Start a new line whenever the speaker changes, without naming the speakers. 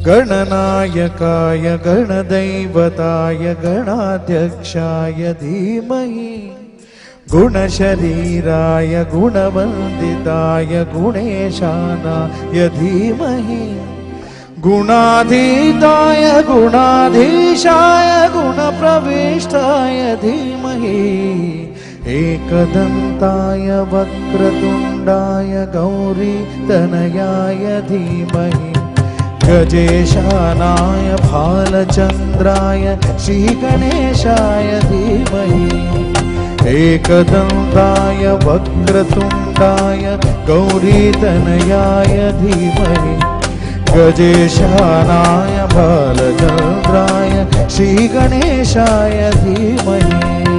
गणनायकाय गणदैवताय गणाध्यक्षाय धीमहि गुणशरीराय गुणवन्दिताय गुणेशानाय धीमहि गुणाधीताय गुणाधीशाय गुणप्रविष्टाय धीमहि एकदन्ताय वक्रतुण्डाय गौरीतनयाय धीमहि गजेशानाय भालचन्द्राय श्रीगणेशाय धीमहि एकदन्ताय वक्रतुण्डाय गौरीतनयाय धीमहि गजेशानाय भालचन्द्राय श्रीगणेशाय धीमहि